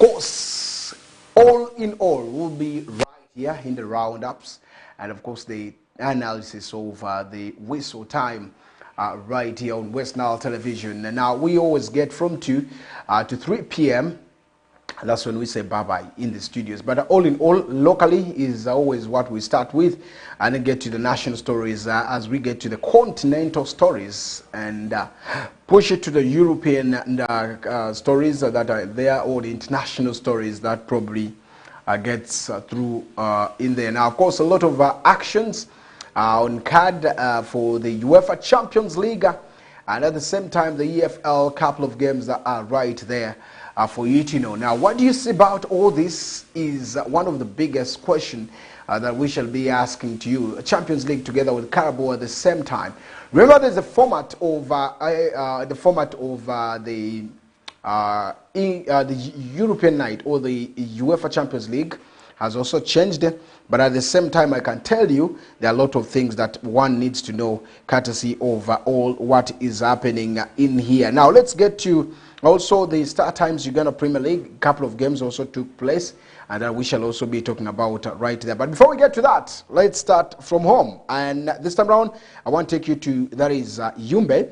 course, all in all, we'll be right here in the roundups, and of course the analysis of the whistle time right here on West Nile Television. And now we always get from 2 to 3 p.m. That's when we say bye-bye in the studios. But all in all, locally is always what we start with, and then get to the national stories as we get to the continental stories, and push it to the European stories that are there, or the international stories that probably gets through in there. Now, of course, a lot of actions on card for the UEFA Champions League, and at the same time, the EFL, couple of games that are right there for you to know. Now, what do you see about all this is one of the biggest questions that we shall be asking to you. Champions League together with Carabao at the same time. Remember, there's a format of the European night, or the UEFA Champions League, has also changed. But at the same time, I can tell you there are a lot of things that one needs to know, courtesy of all what is happening in here. Now, let's get to also the start times. Uganda Premier League, a couple of games also took place, and we shall also be talking about right there. But before we get to that, let's start from home. And this time around, I want to take you to, that is Yumbe,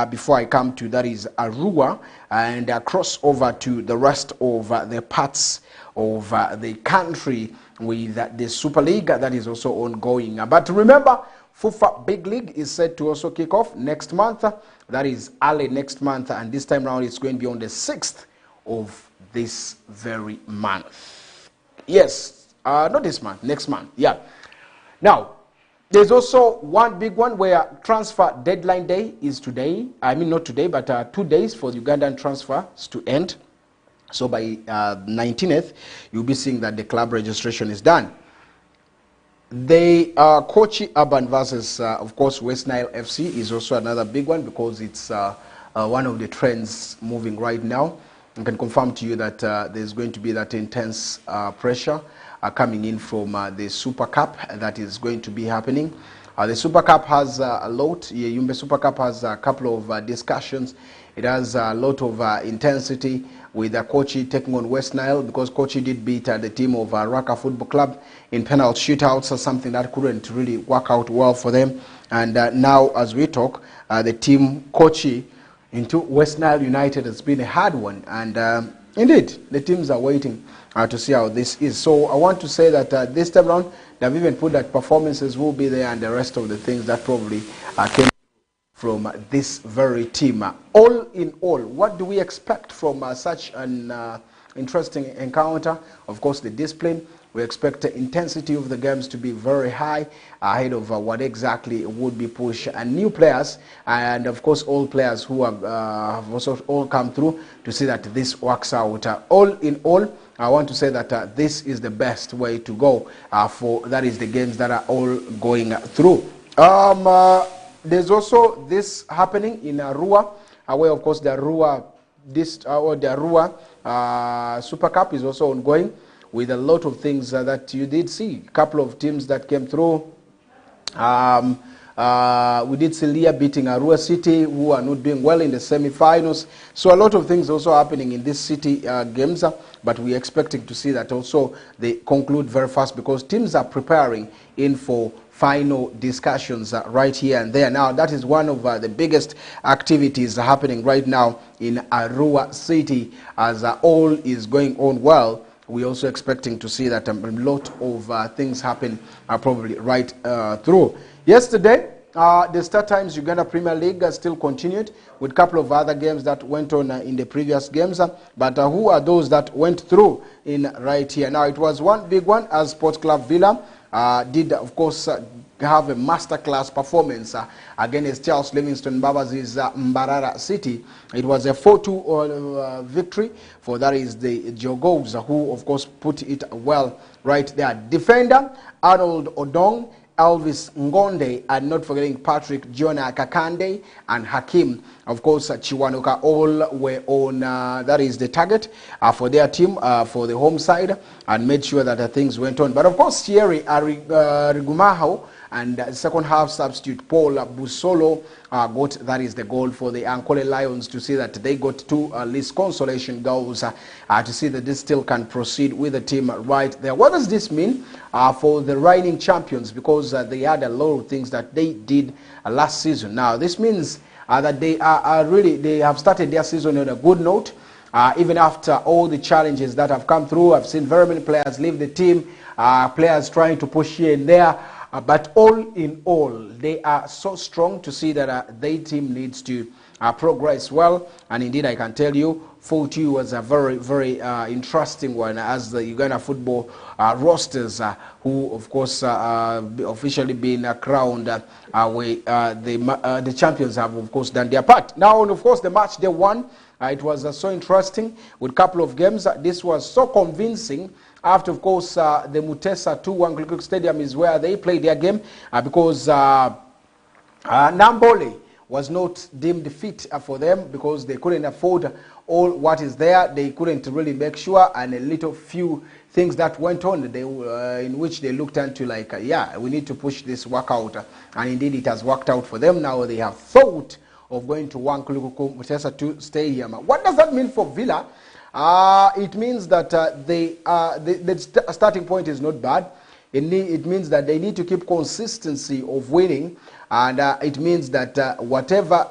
before I come to, that is Arua, and cross over to the rest of the parts of the country with the Super League that is also ongoing. But remember, FIFA Big League is set to also kick off next month. That is early next month, and this time around it's going to be on the 6th of this very month. Yes, not this month, next month. Yeah. Now, there's also one big one where transfer deadline day is today. I mean, not today, but 2 days for the Ugandan transfers to end. So by 19th, you'll be seeing that the club registration is done. The Kochi Urban versus, of course, West Nile FC is also another big one, because it's one of the trends moving right now. I can confirm to you that there's going to be that intense pressure coming in from the Super Cup that is going to be happening. The Super Cup has a lot. Yumbe Super Cup has a couple of discussions. It has a lot of intensity with Kochi taking on West Nile, because Kochi did beat the team of Raka Football Club in penalty shootouts, something that couldn't really work out well for them. And now, as we talk, the team Kochi into West Nile United has been a hard one. And indeed, the teams are waiting to see how this is. So I want to say that this time around, they've even put that performances will be there, and the rest of the things that probably came from this very team. All in all, what do we expect from such an interesting encounter? Of course, the discipline. We expect the intensity of the games to be very high, ahead of what exactly would be pushed, and new players, and of course old players who have also all come through to see that this works out. All in all, I want to say that this is the best way to go for, that is, the games that are all going through. There's also this happening in Arua, where of course the Arua Super Cup is also ongoing, with a lot of things that you did see. A couple of teams that came through. We did see Leah beating Arua City, who are not doing well in the semi-finals. So a lot of things also happening in this city games, but we're expecting to see that also they conclude very fast, because teams are preparing in for final discussions right here and there. Now, that is one of the biggest activities happening right now in Arua City, as all is going on well. We're also expecting to see that a lot of things happen probably right through. Yesterday, the start times Uganda Premier League still continued, with a couple of other games that went on in the previous games. But who are those that went through in right here? Now, it was one big one, as Sports Club Villa did, of course, have a masterclass performance against Charles Livingston Babazi's Mbarara City. It was a 4-2 victory for, that is, the Jogos, who of course put it well right there. Defender Arnold Odong, Elvis Ngonde, and not forgetting Patrick Jonah Kakande and Hakim, of course, Chiwanuka, all were on, that is the target for their team, for the home side, and made sure that things went on. But of course, Thierry Rigumaho And second half substitute Paul Busolo got, that is the goal for the Ankole Lions, to see that they got two at least consolation goals to see that this still can proceed with the team right there. What does this mean for the reigning champions? Because they had a lot of things that they did last season. Now this means that they are really, they have started their season on a good note. Even after all the challenges that have come through, I've seen very many players leave the team, players trying to push here and there. But all in all, they are so strong to see that their team needs to progress well. And indeed, I can tell you, 42 was a very, very interesting one, as the Uganda football rosters, who, of course, officially been crowned, the champions have, of course, done their part. Now, of course, the match they won, it was so interesting with a couple of games. This was so convincing. After, of course, the Mutesa 2-1 Cricket Stadium is where they played their game, because Nambole was not deemed fit for them, because they couldn't afford all what is there. They couldn't really make sure, and a little few things that went on in which they looked into, like, yeah, we need to push this workout, and indeed it has worked out for them. Now they have thought of going to Wankulukuku Mutesa 2 Stadium. What does that mean for Villa? It means that the starting point is not bad. It means that they need to keep consistency of winning, and it means that whatever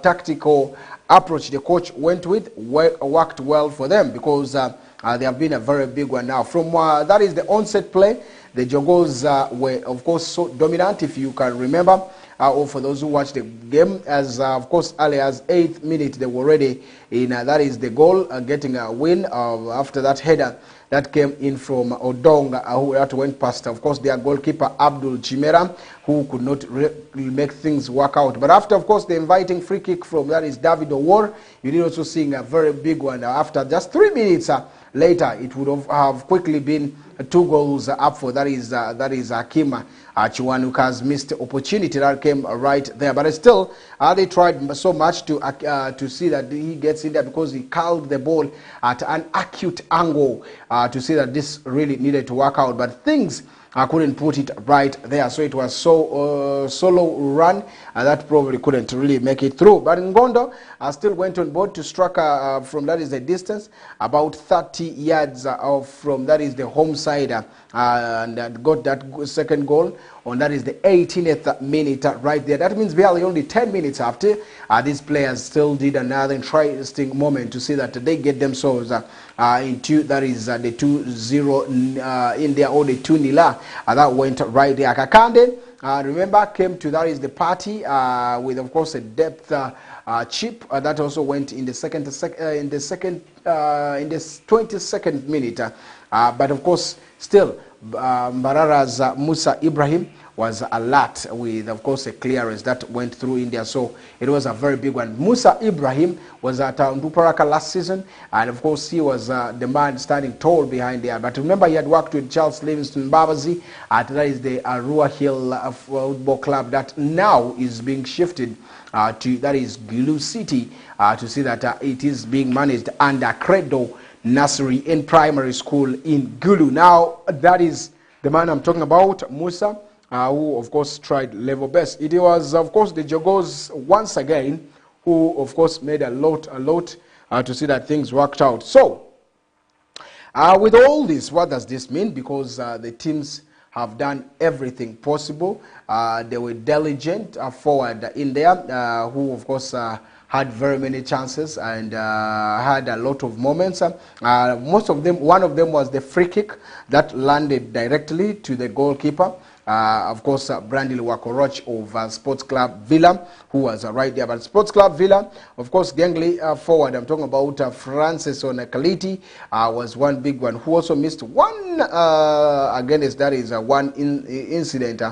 tactical approach the coach went with worked well for them, because they have been a very big one now. From that is the onset play, the Jogos were, of course, so dominant, if you can remember. Or for those who watched the game, as of course early as 8th minute they were already in, that is the goal, getting a win after that header that came in from Odong, who that went past, of course, their goalkeeper Abdul Chimera, who could not make things work out. But after, of course, the inviting free kick from, that is David Owor, you did also seeing a very big one. After just 3 minutes later, it would have quickly been 2 goals up for, that is Akima Chiwanuka's missed opportunity that came right there. But still, they tried so much to see that he gets in there, because he curled the ball at an acute angle to see that this really needed to work out. But things couldn't put it right there. So it was so solo run, that probably couldn't really make it through. But Ngondo still went on board to strike from, that is the distance, about 30 yards from, that is the home side, and got that second goal on, that is the 18th minute right there. That means barely only 10 minutes after, these players still did another interesting moment to see that they get themselves into, that is the 2-0 in there, or the 2-0 that went right there. Kakande, remember, came to, that is the party with, of course, a depth chip that also went in the 22nd minute. But of course, still, Mbarara's Musa Ibrahim was alert with, of course, a clearance that went through India. So it was a very big one. Musa Ibrahim was at Nduparaka last season, and of course he was the man standing tall behind there. But remember, he had worked with Charles Livingston Babazi at, that is the Arua Hill Football Club, that now is being shifted to, that is Gulu City, to see that it is being managed under Credo Nursery in primary school in Gulu. Now that is the man I'm talking about, Musa, who of course tried level best. It was, of course, the Jogos once again who, of course, made a lot to see that things worked out. So with all this, what does this mean? Because the teams have done everything possible. They were diligent forward in there, who of course had very many chances and had a lot of moments. Most of them, one of them was the free kick that landed directly to the goalkeeper. Of course, Brandil Wakoroch of Sports Club Villa, who was right there. But Sports Club Villa, of course, gangly forward, I'm talking about Francis Onakaliti, was one big one, who also missed one against, that is one incident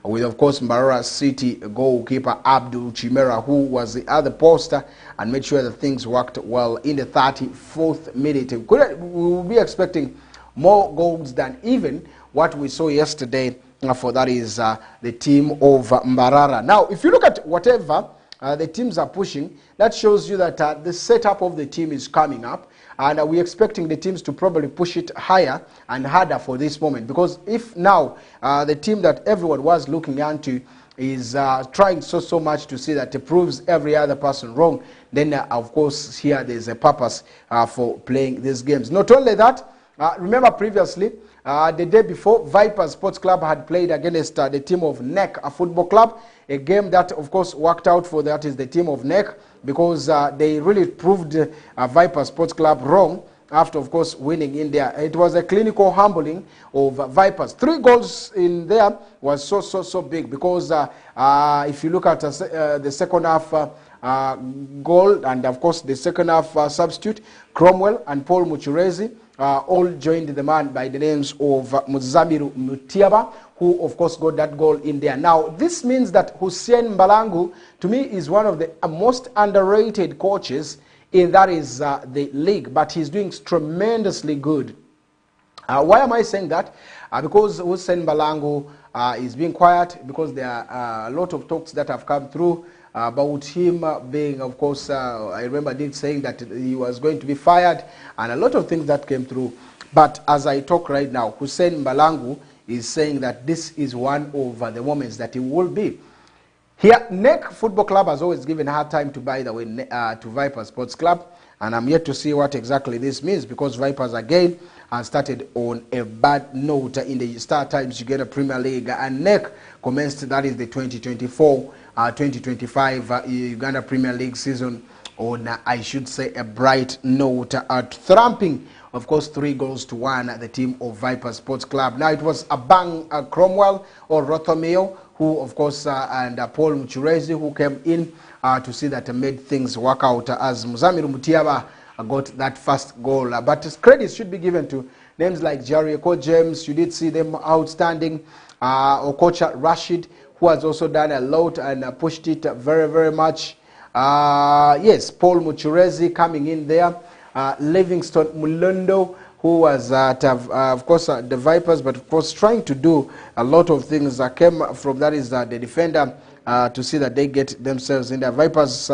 with, of course, Mbarara City goalkeeper Abdul Chimera, who was the other poster and made sure that things worked well in the 34th minute. We will be expecting more goals than even what we saw yesterday for, that is the team of Mbarara. Now, if you look at whatever the teams are pushing. That shows you that the setup of the team is coming up, and we're expecting the teams to probably push it higher and harder for this moment. Because if now the team that everyone was looking into is trying so much to see that it proves every other person wrong, then of course here there's a purpose for playing these games. Not only that, remember previously, the day before, Vipers Sports Club had played against the team of NEC, a football club, a game that of course worked out for that is the team of NEC, because they really proved Vipers Sports Club wrong after of course winning in there. It was a clinical humbling of Vipers. 3 goals in there was so big, because if you look at the second half goal, and of course the second half substitute, Cromwell and Paul Muchurezi all joined the man by the names of Muzamiru Mutiaba, who of course got that goal in there. Now this means that Hussein Mbalangu, to me, is one of the most underrated coaches in that is the league, but he's doing tremendously good. Why am I saying that? Because Hussein Mbalangu is being quiet, because there are a lot of talks that have come through about him being, of course, I remember Dick saying that he was going to be fired, and a lot of things that came through. But as I talk right now, Hussein Mbalangu is saying that this is one of the moments that he will be. Here, NEC Football Club has always given hard time to, by the way, to Vipers Sports Club, and I'm yet to see what exactly this means, because Vipers again started on a bad note in the Star Times Uganda Premier League, and NEC commenced, that is the 2024-2025 Uganda Premier League season on, I should say, a bright note, at thumping, of course, 3-1 the team of Vipers Sports Club. Now it was Abang Cromwell or Rothomeo, who of course and Paul Muchurezi, who came in to see that made things work out, as Muzamiru Mutiaba got that first goal. But credit should be given to names like Jericho James. You did see them outstanding. Okocha Rashid, who has also done a lot and pushed it very much. Yes, Paul Muchurezi coming in there. Livingston Mulondo, who was at, of course, the Vipers, but of course trying to do a lot of things that came from, that is the defender, to see that they get themselves in the Vipers.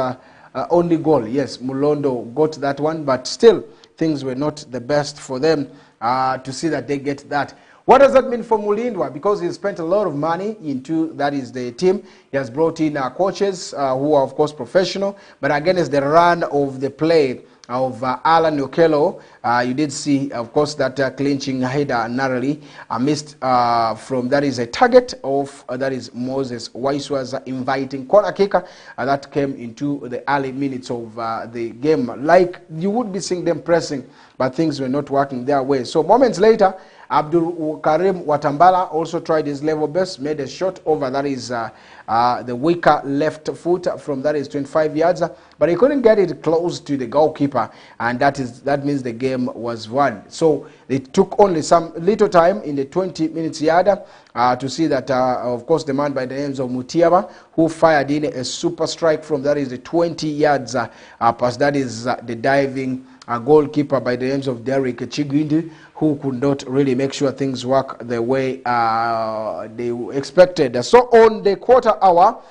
Only goal, yes, Mulondo got that one, but still things were not the best for them to see that they get that. What does that mean for Mulindwa? Because he spent a lot of money into, that is the team. He has brought in coaches who are of course professional, but again, it's the run of the play of Alan Okello. You did see, of course, that clinching header narrowly missed from, that is a target of, that is Moses Waiswa's inviting corner kicker that came into the early minutes of the game. Like you would be seeing them pressing, but things were not working their way. So moments later, Abdul Karim Watambala also tried his level best, made a shot over, that is the weaker left foot from, that is 25 yards, but he couldn't get it close to the goalkeeper, and that means the game was won. So it took only some little time in the 20 minutes yard to see that, of course, the man by the names of Mutiaba, who fired in a super strike from, that is the 20 yards pass, that is the diving goalkeeper by the names of Derek Chiguindi, who could not really make sure things work the way they expected. So on the quarter hour,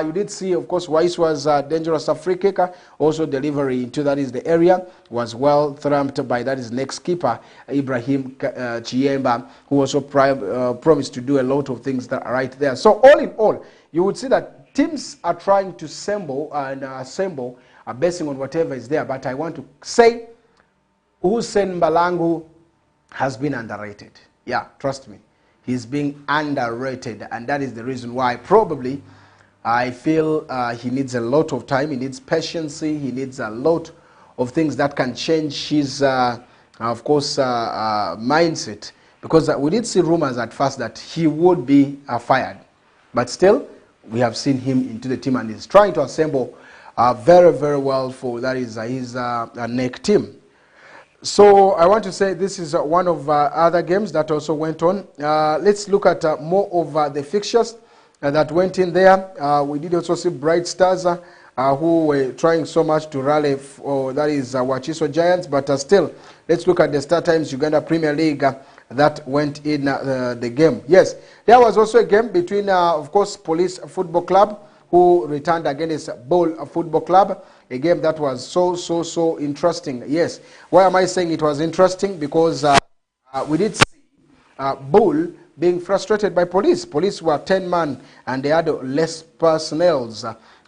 you did see, of course, Weiss was a dangerous free kicker. Also delivery into, that is the area, was well thumped by, that is next keeper, Ibrahim Chiemba, who also promised to do a lot of things that are right there. So all in all, you would see that teams are trying to assemble basing on whatever is there. But I want to say Hussein Mbalangu has been underrated. Yeah, trust me. He's being underrated, and that is the reason why probably I feel he needs a lot of time. He needs patience. He needs a lot of things that can change his, of course, mindset. Because we did see rumors at first that he would be fired. But still, we have seen him into the team, and he's trying to assemble very well for, that is his NEC team. So I want to say this is one of other games that also went on. Let's look at more of the fixtures that went in there. We did also see Bright Stars who were trying so much to rally for, that is Wachiso Giants, but still, let's look at the Star Times Uganda Premier League that went in the game. Yes, there was also a game between, of course, Police Football Club, who returned against Bull Football Club, a game that was so interesting. Yes, why am I saying it was interesting? Because we did see Bull being frustrated by police. Police were 10 men and they had less personnel,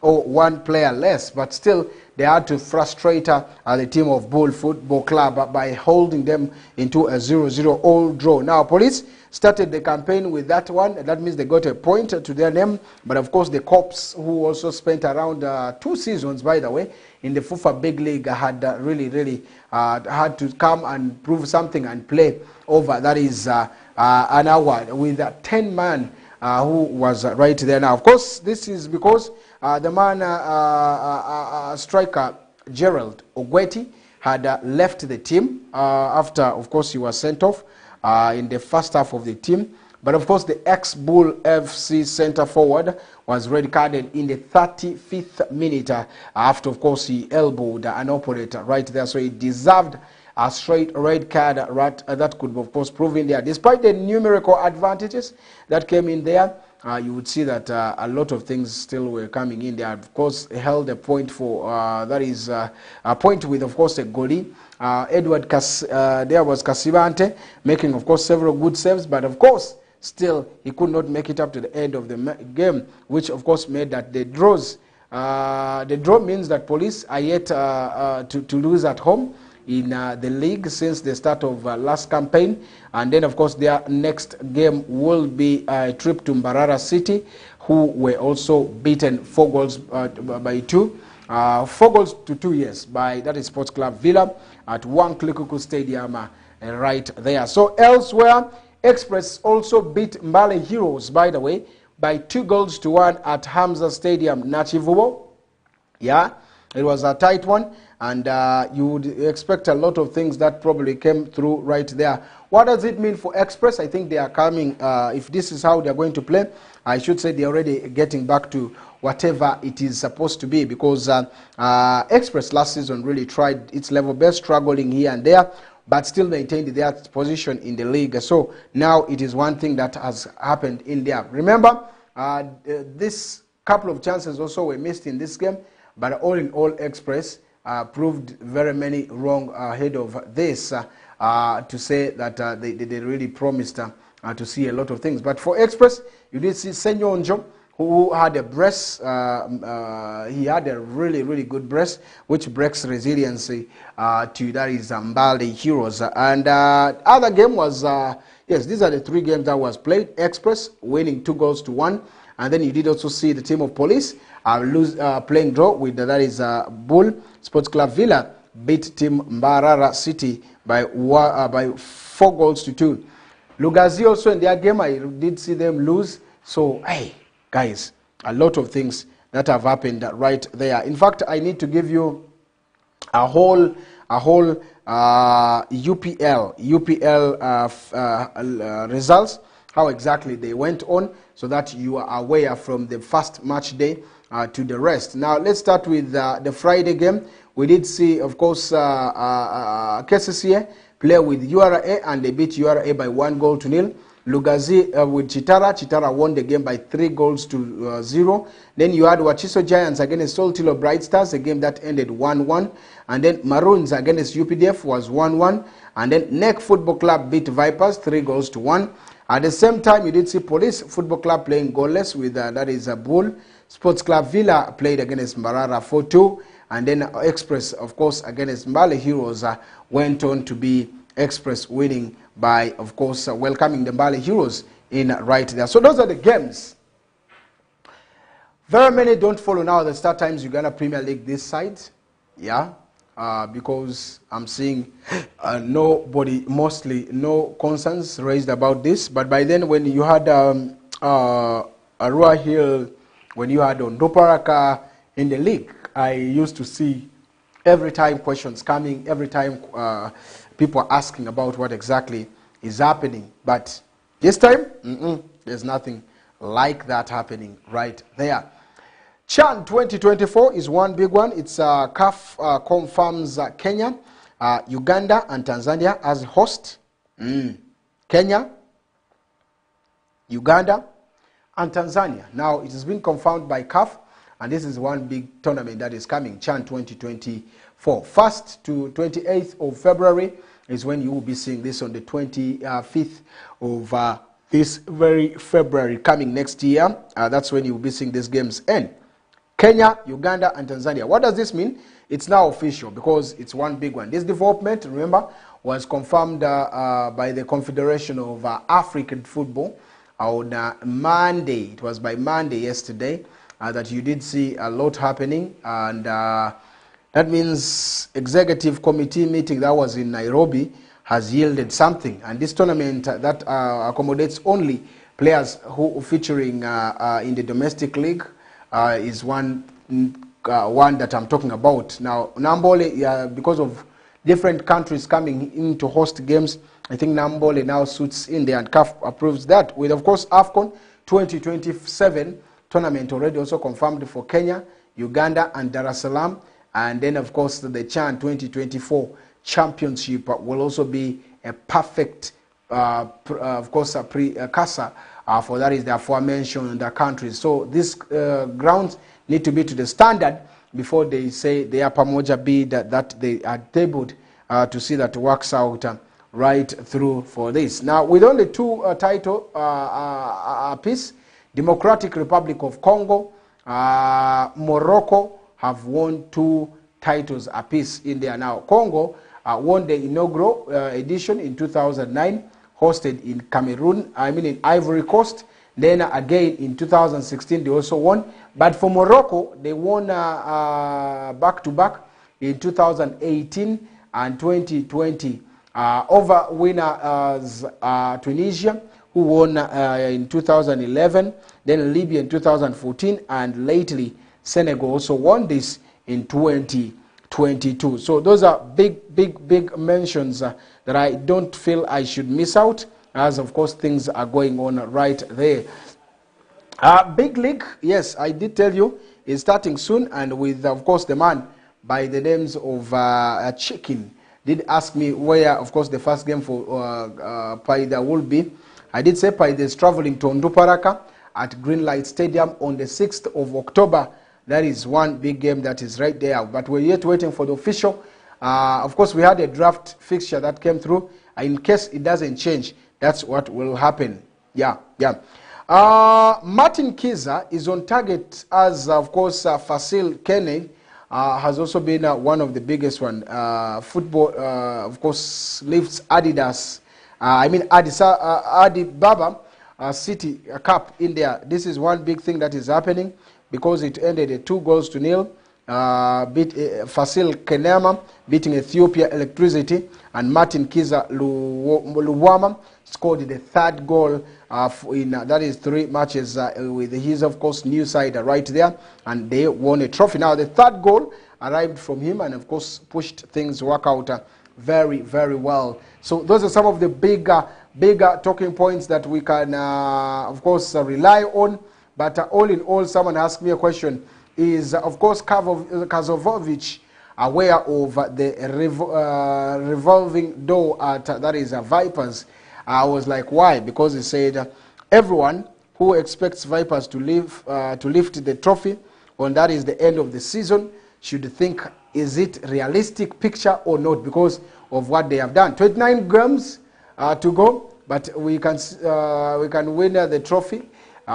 or one player less, but still they had to frustrate the team of Bull Football Club by holding them into a 0-0 all draw. Now, police started the campaign with that one. That means they got a point to their name. But of course, the Cops, who also spent around 2 seasons, by the way, in the FUFA Big League, had really had to come and prove something and play over. That is an hour with 10 men who was right there. Now, of course, this is because the man, striker Gerald Ogweti, had left the team after, of course, he was sent off in the first half of the team. But of course, the ex-Bull FC centre forward was red carded in the 35th minute after, of course, he elbowed an opponent right there. So he deserved a straight red card that could, of course, prove in there. Despite the numerical advantages that came in there, you would see that a lot of things still were coming in there. Of course, held a point for, that is a point with, of course, a goalie. Edward there was Kasibante making, of course, several good saves, but of course, still he could not make it up to the end of the game, which of course made that the draws. The draw means that police are yet to lose at home in the league since the start of last campaign, and then of course their next game will be a trip to Mbarara City, who were also beaten 4 goals by 2. 4 goals to 2, yes, by that is Sports Club Villa at Wankilikuku Stadium right there. So elsewhere, Express also beat Mbale Heroes, by the way, by 2 goals to 1 at Hamza Stadium, Nachivubo. Yeah, it was a tight one, and you would expect a lot of things that probably came through right there. What does it mean for Express? I think they are coming, if this is how they are going to play, I should say they're already getting back to whatever it is supposed to be, because Express last season really tried its level best, struggling here and there, but still maintained their position in the league. So now it is one thing that has happened in there. Remember, this couple of chances also were missed in this game, but all in all, Express proved very many wrong ahead of this to say that they really promised to see a lot of things. But for Express, you did see Senyonjo, who had a brace. He had a really good brace, which breaks resiliency to that is Mbale Heroes. And other game was, yes, these are the 3 games that was played. Express winning 2 goals to 1. And then you did also see the team of police playing draw with that is Bull. Sports Club Villa beat team Mbarara City by 4 goals to 2. Lugazi also in their game, I did see them lose. So, hey, guys, a lot of things that have happened right there. In fact, I need to give you a whole UPL results, how exactly they went on, so that you are aware from the first match day to the rest. Now, let's start with the Friday game. We did see, of course, KCCA play with URA, and they beat URA by 1 goal to 0. Lugazi with Chitara. Chitara won the game by 3 goals to 0. Then you had Wachiso Giants against Soltilo Bright Stars, a game that ended 1-1. And then Maroons against UPDF was 1-1. And then NEC Football Club beat Vipers 3 goals to 1. At the same time, you did see Police Football Club playing goalless with that is a Bull. Sports Club Villa played against Mbarara 4-2. And then Express, of course, against Mbale Heroes went on to be Express winning by, of course, welcoming the Mbale Heroes in right there. So those are the games. Very many don't follow now the Star Times Uganda Premier League this side. Yeah, because I'm seeing nobody, mostly no concerns raised about this. But by then, when you had Arua Hill, when you had Ondoparaka in the league, I used to see every time questions coming, every time people are asking about what exactly is happening. But this time, there's nothing like that happening right there. CHAN 2024 is one big one. It's CAF confirms Kenya, Uganda, and Tanzania as host. Kenya, Uganda, and Tanzania. Now, it has been confirmed by CAF And this is one big tournament that is coming, CHAN 2024. 1st to 28th of February is when you will be seeing this on the 25th of this very February coming next year. That's when you will be seeing these games end. Kenya, Uganda, and Tanzania. What does this mean? It's now official because it's one big one. This development, remember, was confirmed by the Confederation of African Football on Monday. It was by Monday yesterday that you did see a lot happening, and that means executive committee meeting that was in Nairobi has yielded something. And this tournament that accommodates only players who featuring in the domestic league is one that I'm talking about. Now, Nambole, because of different countries coming in to host games, I think Nambole now suits in there, and CAF approves that. With, of course, AFCON 2027 tournament already also confirmed for Kenya, Uganda, and Dar es Salaam. And then, of course, the CHAN 2024 championship will also be a perfect, of course, a precursor for that is the aforementioned countries. So these grounds need to be to the standard before they say they are pamoja bid that they are tabled to see that works out right through for this. Now, with only two title apiece, Democratic Republic of Congo, Morocco have won 2 titles apiece in there. Now, Congo won the inaugural edition in 2009, hosted in Cameroon, in Ivory Coast. Then again in 2016 they also won. But for Morocco, they won back-to-back in 2018 and 2020. Over winners Tunisia, who won in 2011, then Libya in 2014, and lately Senegal also won this in 2022. So those are big mentions that I don't feel I should miss out, as of course things are going on right there. Big league, yes, I did tell you, is starting soon, and with of course the man by the names of Chicken did ask me where, of course, the first game for Paida will be. I did say Paida is traveling to Onduparaka at Greenlight Stadium on the 6th of October. That is one big game that is right there. But we're yet waiting for the official. Of course, we had a draft fixture that came through. In case it doesn't change, that's what will happen. Yeah. Martin Kiza is on target as, of course, Fasil Kene has also been one of the biggest one. Football, of course, lifts Adidas. Adi Baba City Cup in there. This is one big thing that is happening because it ended at 2-0. Fasil Kenema beating Ethiopia Electricity, and Martin Kiza Luwama scored the 3rd goal in that is 3 matches with his, of course, new side right there, and they won a trophy. Now the 3rd goal arrived from him and of course pushed things work out very well. So those are some of the bigger talking points that we can of course rely on. But all in all, someone asked me a question: is of course Kazovovic aware of the revolving door at that is Vipers? I was like, why? Because he said everyone who expects Vipers to lift the trophy on that is the end of the season should think, is it realistic picture or not, because of what they have done. 29 games to go, but we can win the trophy.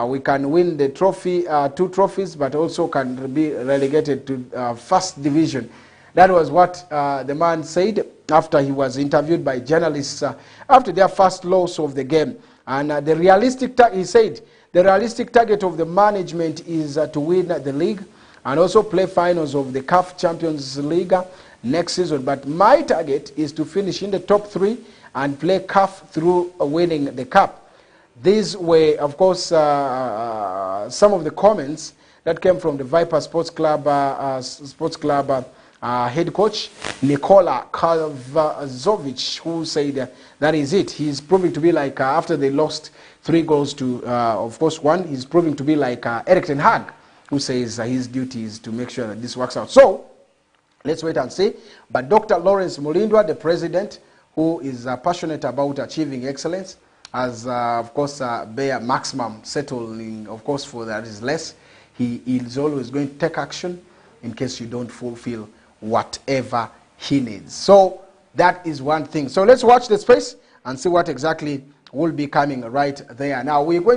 We can win the trophy, 2 trophies, but also can be relegated to first division. That was what the man said after he was interviewed by journalists after their first loss of the game. And the realistic, he said, the realistic target of the management is to win the league and also play finals of the CAF Champions League next season. But my target is to finish in the top 3 and play CAF through winning the cup. These were, of course, some of the comments that came from the Viper Sports Club head coach Nikola Kazovic, who said that is it. He's proving to be like, after they lost 3 goals to, of course, 1, he's proving to be like Erik ten Hag, who says his duty is to make sure that this works out. So, let's wait and see. But Dr. Lawrence Mulindwa, the president, who is passionate about achieving excellence, as, of course, bare maximum settling, of course, for that is less. he is always going to take action in case you don't fulfill whatever he needs. So that is one thing. So let's watch the space and see what exactly will be coming right there. Now we're going